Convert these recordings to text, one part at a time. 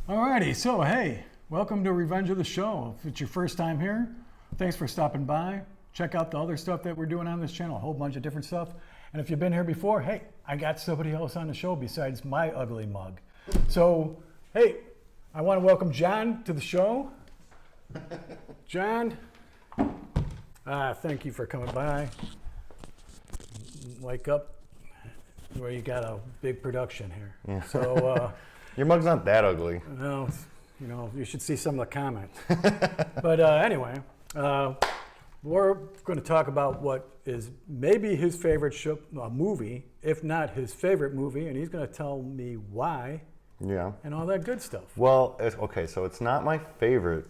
Alrighty, so hey, welcome to Revenge of the Show. If it's your first time here, thanks for stopping by. Check out the other stuff that we're doing on this channel, a whole bunch of different stuff. And if you've been here before, hey, I got somebody else on the show besides my ugly mug. So, hey, I want to welcome John to the show. John, thank you for coming by. Wake up where you got a big production here. Yeah. So, your mug's not that ugly. no, you know, you should see some of the comments. But anyway, we're going to talk about what is maybe his favorite movie, if not his favorite movie, and he's going to tell me why. Yeah. And all that good stuff. Well, okay, so it's not my favorite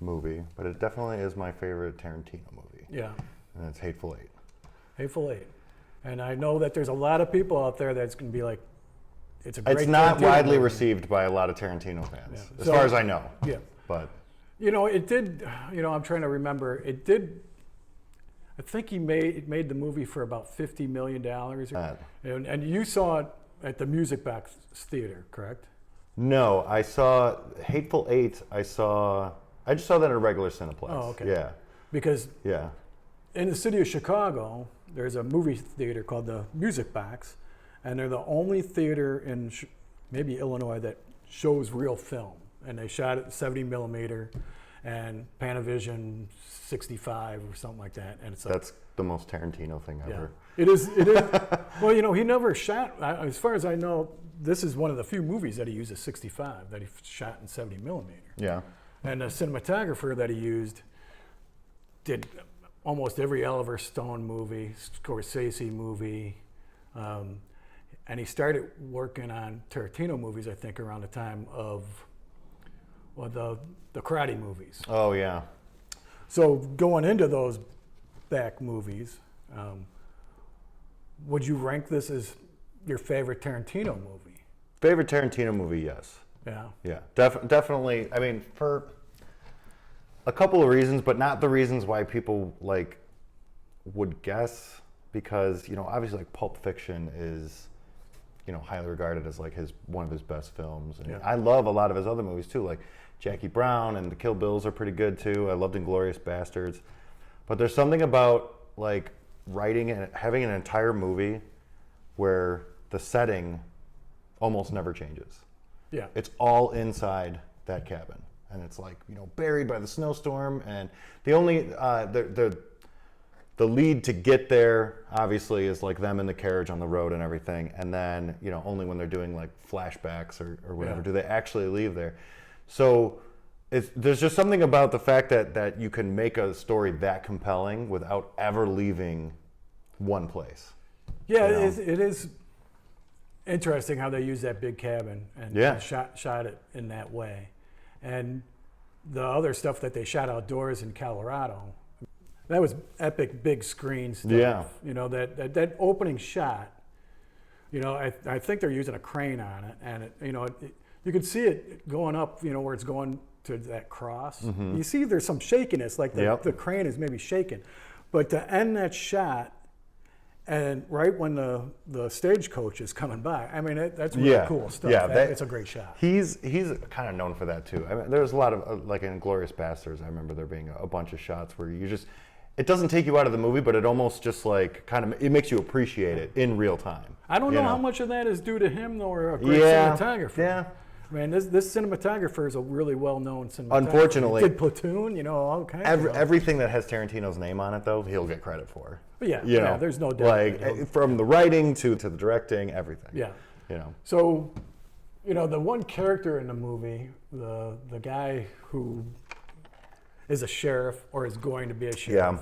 movie, but it definitely is my favorite Tarantino movie. Yeah. And it's Hateful Eight. Hateful Eight. And I know that there's a lot of people out there that's going to be like, it's a great It's not Tarantino widely movie. received by a lot of Tarantino fans, Yeah. as So- far as I know. Yeah. But You know, it did, you know, I'm trying to remember, it did, I think he made the movie for about $50 million. And you saw it at the Music Box Theater, correct? no, I saw Hateful Eight. I just saw that at a regular Cineplex. Oh, okay. Yeah. Because Yeah. in the city of Chicago, there's a movie theater called the Music Box, and they're the only theater in maybe Illinois that shows real film. And they shot it 70 millimeter and Panavision 65 or something like that. And it's like, That's the most Tarantino thing yeah, ever. it is. Well, you know, he never shot, as far as I know, this is one of the few movies that he uses 65, that he shot in 70 millimeter. Yeah. And the cinematographer that he used did almost every Oliver Stone movie, Scorsese movie, and he started working on Tarantino movies, I think, around the time of the karate movies. Oh, yeah. So going into those back movies, would you rank this as your favorite Tarantino movie? Favorite Tarantino movie, yes. Yeah. Yeah, definitely. I mean, for a couple of reasons, but not the reasons why people like would guess. Because obviously, like Pulp Fiction is, highly regarded as like one of his best films. And Yeah. I love a lot of his other movies too, like Jackie Brown and the Kill Bills are pretty good too. I loved *Inglourious Bastards*, but there's something about like writing and having an entire movie where the setting almost never changes. Yeah. It's all inside that cabin, and it's like buried by the snowstorm. And the only the lead to get there obviously is like them in the carriage on the road and everything. And then only when they're doing like flashbacks or whatever Yeah. do they actually leave there. So there's just something about the fact that you can make a story that compelling without ever leaving one place. Yeah, You know? it is interesting how they use that big cabin and Yeah. shot it in that way. And the other stuff that they shot outdoors in Colorado, that was epic big screen stuff. Yeah. That opening shot, I think they're using a crane on it, and you can see it going up, where it's going to that cross. Mm-hmm. You see there's some shakiness, like the crane is maybe shaking. But to end that shot, and right when the stagecoach is coming by, I mean, that's really cool stuff. Yeah, It's a great shot. He's kind of known for that too. I mean, there's a lot of like in *Inglourious Bastards*. I remember there being a bunch of shots where it doesn't take you out of the movie, but it almost just like it makes you appreciate it in real time. I don't know how much of that is due to him though, or a great cinematographer. Yeah. Man, this cinematographer is a really well-known cinematographer. Unfortunately, he did Platoon, all kinds of stuff. Everything that has Tarantino's name on it, though, he'll get credit for. But yeah, there's no doubt. Like from the writing to the directing, everything. Yeah. So, the one character in the movie, the guy who is a sheriff or is going to be a sheriff.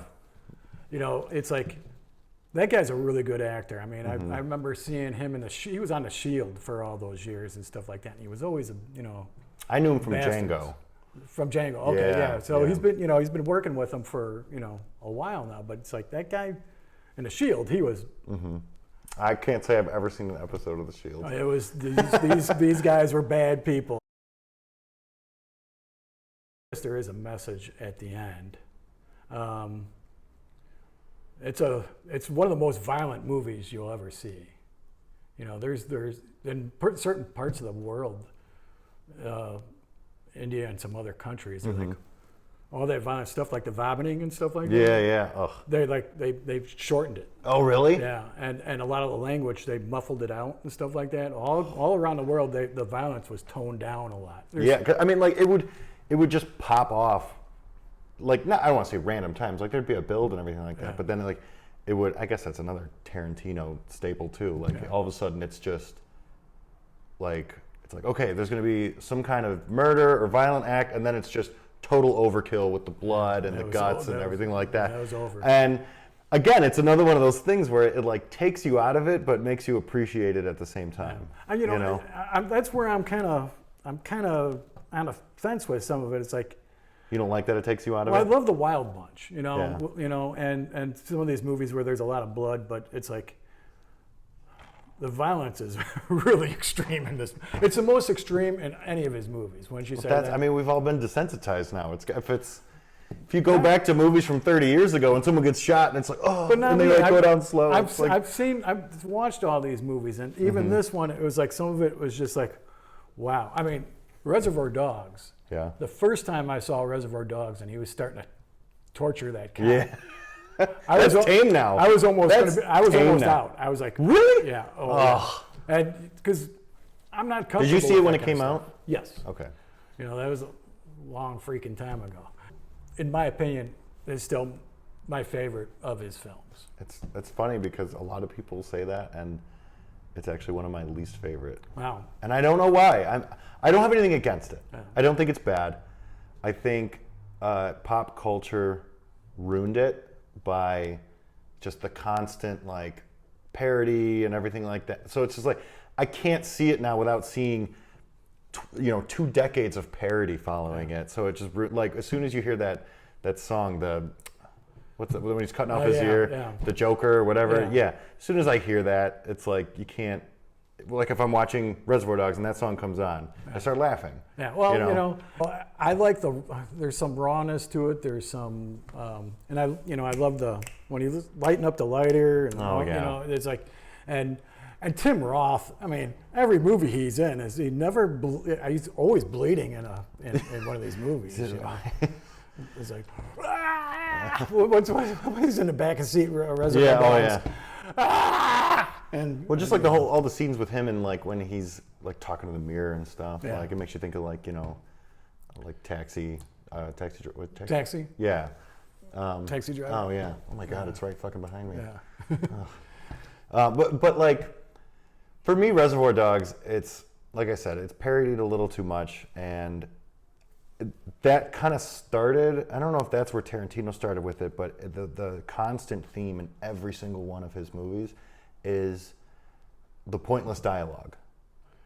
Yeah. It's like that guy's a really good actor. I mean, Mm-hmm. I remember seeing him he was on The Shield for all those years and stuff like that. And he was always I knew him from Bastards. Django. From Django, okay, Yeah, So yeah. he's been working with them for a while now. But it's like that guy in The Shield, he was. Mm-hmm. I can't say I've ever seen an episode of The Shield. It was these guys were bad people. There is a message at the end. It's one of the most violent movies you'll ever see. There's in certain parts of the world, India and some other countries. They're like all that violent stuff, like the vomiting and stuff like that. Yeah. Ugh. They've shortened it. Oh, really? Yeah, and a lot of the language, they muffled it out and stuff like that. All around the world, the violence was toned down a lot. Yeah, 'cause, I mean, like it would just pop off, like not I don't want to say random times, like there'd be a build and everything like that, but then like it would. I guess that's another Tarantino staple too. Like all of a sudden, it's just like it's like okay, there's going to be some kind of murder or violent act, and then it's just total overkill with the blood and the guts and everything like that. That was over. And again, it's another one of those things where it like takes you out of it, but makes you appreciate it at the same time. And, you know, that's where I'm kind of on the fence with some of it. It's like, you don't like that it takes you out of well, it? I love the Wild Bunch, you know, and some of these movies where there's a lot of blood, but it's like the violence is really extreme in this. It's the most extreme in any of his movies. Wouldn't you say that? I mean, we've all been desensitized now. If you go back to movies from 30 years ago and someone gets shot and it's like, oh, and they like go down slow. I've watched all these movies, and even this one, it was like some of it was just like, wow. I mean, Reservoir Dogs. Yeah. The first time I saw Reservoir Dogs and he was starting to torture that cat. Yeah. That's tame now. I was almost out. I was like, really? Yeah. Oh. Yeah. And because I'm not comfortable. Did you see it when it kind came of stuff. out? Yes. Okay. You know, that was a long freaking time ago. In my opinion, it's still my favorite of his films. It's funny because a lot of people say that, and it's actually one of my least favorite. Wow. And I don't know why. I don't have anything against it. Yeah. I don't think it's bad. I think pop culture ruined it by just the constant like parody and everything like that. So it's just like I can't see it now without seeing 2 decades of parody following it. So it just like as soon as you hear that song, when he's cutting off his ear, the Joker or whatever. Yeah. As soon as I hear that, it's like you can't. Like if I'm watching Reservoir Dogs and that song comes on, I start laughing. Yeah. Well, I like there's some rawness to it. There's some, and I love when he's lighting up the lighter and it's like, and Tim Roth. I mean, every movie he's in he's always bleeding in one of these movies. It's like, when he's in the back of the seat, Reservoir Dogs. And just like all the scenes with him and like when he's like talking to the mirror and stuff, like it makes you think of like like Taxi. Taxi. Yeah. Taxi Driver. Oh yeah. Oh my God, it's right fucking behind me. Yeah. But like for me, Reservoir Dogs, it's like I said, it's parodied a little too much, and that kind of started. I don't know if that's where Tarantino started with it, but the constant theme in every single one of his movies is the pointless dialogue.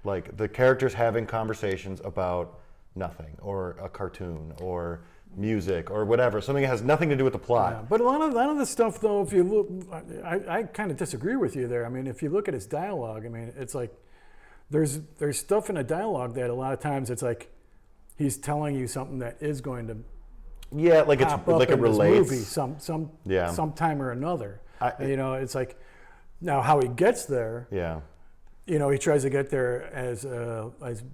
Like the characters having conversations about nothing, or a cartoon, or music, or whatever. Something that has nothing to do with the plot. Yeah, but a lot of the stuff, though, if you look, I kind of disagree with you there. I mean, if you look at his dialogue, I mean, it's like there's stuff in a dialogue that a lot of times it's like he's telling you something that is going to like it's like it relates. Movie sometime or another. It's like now how he gets there. Yeah. He tries to get there as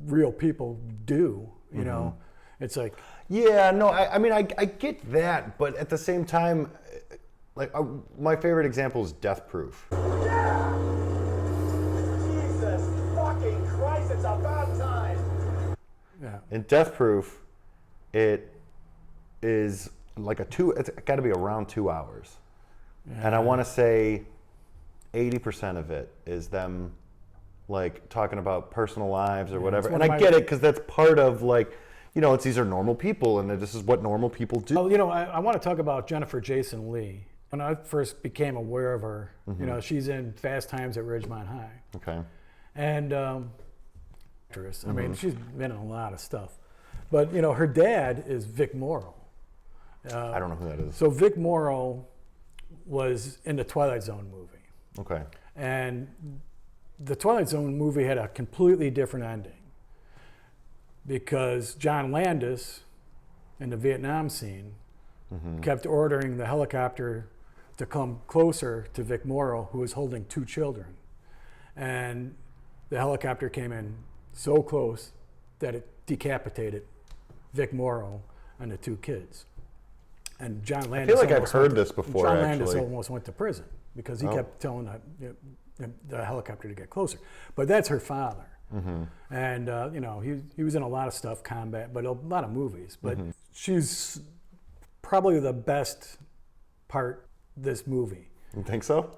real people do. You know, it's like. Yeah, no, I mean, I get that, but at the same time, like my favorite example is Death Proof. Yeah! Jesus fucking Christ, it's about time! Yeah. In Death Proof, it is like it's got to be around 2 hours. Yeah. And I want to say 80% of it is them like talking about personal lives or whatever. And I get it because that's part of like, these are normal people, and this is what normal people do. Well, I want to talk about Jennifer Jason Leigh. When I first became aware of her, she's in Fast Times at Ridgemont High. Okay. And actress. I mean, she's been in a lot of stuff. But, her dad is Vic Morrow. I don't know who that is. So Vic Morrow was in the Twilight Zone movie. Okay. And the Twilight Zone movie had a completely different ending. Because John Landis, in the Vietnam scene, kept ordering the helicopter to come closer to Vic Morrow, who was holding 2 children. And the helicopter came in so close that it decapitated Vic Morrow and the 2 kids. And John Landis. I feel like I've almost heard went to- this before, John Landis actually. almost went to prison because he Oh. kept telling the helicopter to get closer. But that's her father. Mm-hmm. And he was in a lot of stuff, combat, but a lot of movies. But Mm-hmm. she's probably the best part of this movie. You think so?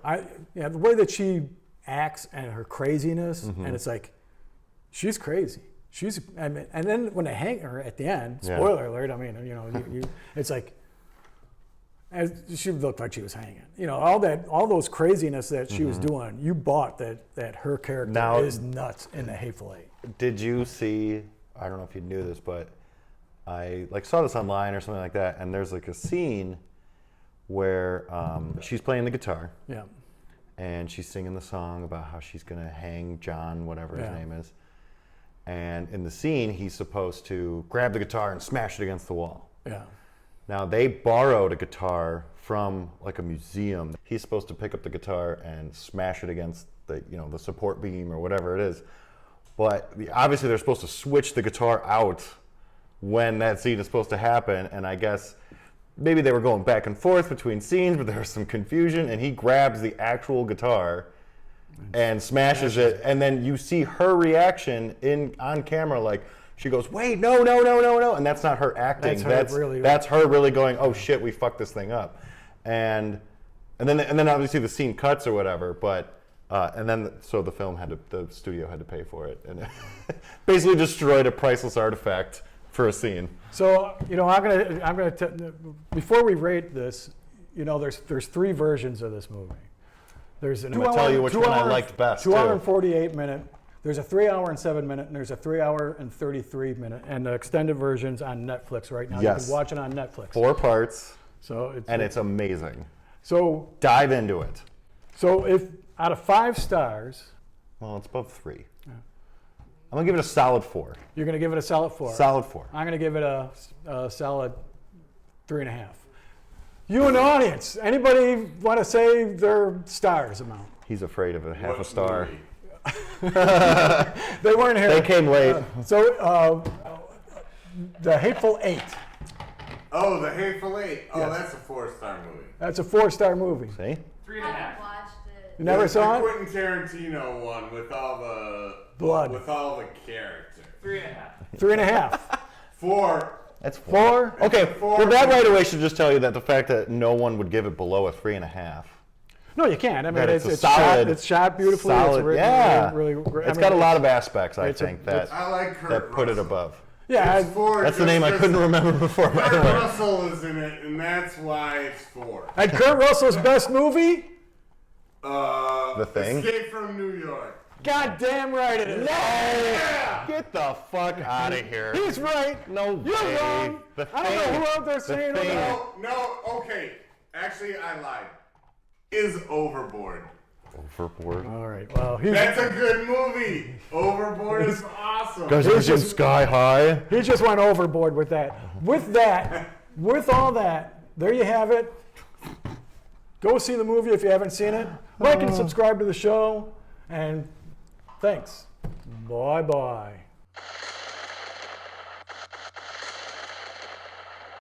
The way that she acts and her craziness, Mm-hmm. and it's like, she's crazy. And then when they hang her at the end, Yeah. spoiler alert. I mean, it's like, she looked like she was hanging. All those craziness that she was doing. You bought that her character Now- is nuts in the Hateful Eight. Did you see? I don't know if you knew this, but I saw this online or something like that, and there's a scene where she's playing the guitar Yeah, and she's singing the song about how she's gonna hang John, whatever his Yeah. name is. And in the scene, he's supposed to grab the guitar and smash it against the wall. yeah. Now they borrowed a guitar from a museum. He's supposed to pick up the guitar and smash it against the support beam or whatever it is. But obviously they're supposed to switch the guitar out when that scene is supposed to happen. And I guess maybe they were going back and forth between scenes, but there was some confusion. And he grabs the actual guitar and smashes it. And then you see her reaction on camera, she goes, "Wait, no, no, no, no, no," and that's not her acting. That's her really going, "Oh shit, we fucked this thing up," and then obviously the scene cuts or whatever. But so the studio had to pay for it, and it basically destroyed a priceless artifact for a scene. So I'm gonna before we rate this, there's 3 versions of this movie. There's an I'm gonna tell you which one I liked best, 2 hour too. and 48 minute. There's a 3 hour and 7 minute, and there's a 3 hour and 33 minute, and the extended version's on Netflix right now. Yes. You can watch it on Netflix. 4 parts, So it's amazing. so Dive into it. so if out of 5 stars, Well, it's above 3. I'm gonna give it a solid 4. you're gonna give it a solid 4. Solid 4. I'm gonna give it a solid 3.5. You in the audience, anybody want to say their stars amount? He's afraid of half a star. They weren't here. They came late. The Hateful Eight. Oh, the Hateful Eight. Oh, Yes. that's a 4-star movie. That's a 4-star movie. See? 3.5. Watched it. You never saw the it? Quentin Tarantino one with all the Blood. with all the character. 3.5. 3.5. 4. That's 4. Okay, Four. well that right away should just tell you that the fact that no one would give it below a 3.5. No, you can't. I mean, That it's, it's a it's shot. solid- It's shot beautifully. Solid, it's written yeah. really, really. It's got a lot of aspects, I it's a- think, that I like Kurt that put it Russell. above. Yeah, It's 4 That's the just name I 'cause couldn't remember before, by the Kurt way. Russell is in it, and that's why it's 4. and Kurt Russell's best movie. The Thing? Escape from New York. God damn right it is. Get the fuck out of here. He's right. No You're way. wrong. The I don't know Thing. who out there saying Thing. that. No, okay. Actually, I lied. Is Overboard. Overboard. All right. Well, he's, That's a good movie. Overboard is awesome. Guys, it was just sky high. he just went overboard with that. With all that, there you have it. Go see the movie if you haven't seen it. Like and subscribe to the show. And thanks. Bye-bye.